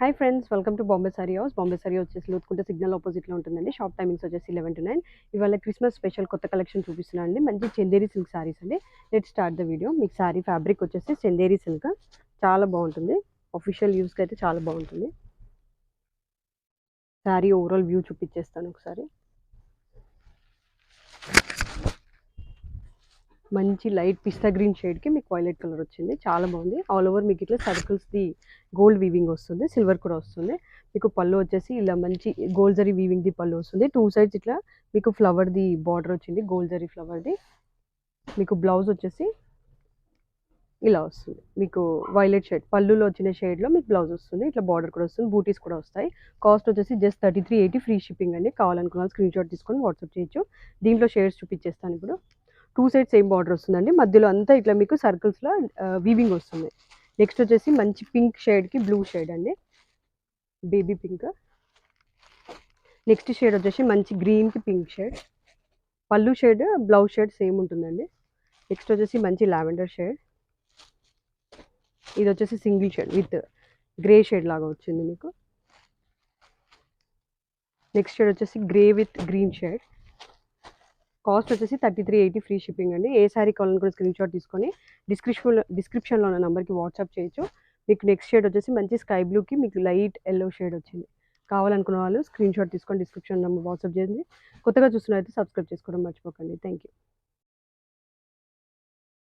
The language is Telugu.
Hi friends, welcome to Bombay sorry house. Bombay sorry వచ్చేసి లోతుకుంటే సిగ్నల్ ఆపోజిట్లో ఉంటుందండి. షాప్ టైమింగ్స్ వచ్చేసి 11 to 9. ఇవాళ క్రిస్మస్ స్పెషల్ కొత్త కలెక్షన్ చూపిస్తున్నాను అండి. మంచి చందేరి సిల్క్ సారీస్ అండి. Let start the video. మీకు సారీ ఫ్యాబ్రిక్ వచ్చేసి చందేరి సిల్క్ చాలా బాగుంటుంది. అఫీషియల్ యూస్కి అయితే చాలా బాగుంటుంది. సారీ ఓవరాల్ వ్యూ చూపించేస్తాను ఒకసారి. మంచి లైట్ పిస్తా గ్రీన్ షేడ్కి మీకు వైలెట్ కలర్ వచ్చింది. చాలా బాగుంది. ఆల్ ఓవర్ మీకు ఇట్లా సర్కిల్స్ది గోల్డ్ వీవింగ్ వస్తుంది, సిల్వర్ కూడా వస్తుంది. మీకు పళ్ళు వచ్చేసి ఇలా మంచి గోల్డ్ జరీ వీవింగ్ది పళ్ళు వస్తుంది. 2 sides ఇట్లా మీకు ఫ్లవర్ది బార్డర్ వచ్చింది, గోల్డ్ జరీ ఫ్లవర్ది. మీకు బ్లౌజ్ వచ్చేసి ఇలా వస్తుంది. మీకు వైలెట్ షేడ్ పళ్ళులో వచ్చిన షేడ్లో మీకు బ్లౌజ్ వస్తుంది. ఇట్లా బార్డర్ కూడా వస్తుంది, బూటీస్ కూడా వస్తాయి. కాస్ట్ వచ్చేసి జస్ట్ 3380 ఫ్రీ షిప్పింగ్ అండి. కావాలనుకున్న స్క్రీన్ షాట్ తీసుకొని వాట్సాప్ చేయొచ్చు. దీంట్లో షేడ్స్ చూపించేస్తాను ఇప్పుడు. 2 sides సేమ్ బార్డర్ వస్తుందండి. మధ్యలో అంతా ఇట్లా మీకు సర్కిల్స్లో వీవింగ్ వస్తుంది. నెక్స్ట్ వచ్చేసి మంచి పింక్ షేడ్కి బ్లూ షేడ్ అండి, బేబీ పింక్. నెక్స్ట్ షేడ్ వచ్చేసి మంచి గ్రీన్కి పింక్ షేడ్. పళ్ళు షేడ్ బ్లౌజ్ షేడ్ సేమ్ ఉంటుందండి. నెక్స్ట్ వచ్చేసి మంచి లావెండర్ షేడ్. ఇది వచ్చేసి single shade with grey shade లాగా వచ్చింది మీకు. నెక్స్ట్ షేడ్ వచ్చేసి grey with green shade. Cost వచ్చేసి 3380 ఫ్రీ షిప్పింగ్ అండి. ఏ శారీ కావాలని కూడా స్క్రీన్ షాట్ తీసుకొని డిస్క్రిప్షన్లో ఉన్న నెంబర్కి వాట్సాప్ చేయొచ్చు. మీకు నెక్స్ట్ షేడ్ వచ్చేసి మంచి స్కై బ్లూకి మీకు లైట్ ఎల్లో షేడ్ వచ్చింది. కావాలనుకున్న వాళ్ళు స్క్రీన్ షాట్ తీసుకొని డిస్క్రిప్షన్ నెంబర్ వాట్సాప్ చేయండి. కొత్తగా చూస్తున్న అయితే సబ్స్క్రైబ్ చేసుకోవడం మర్చిపోకండి. Thank you.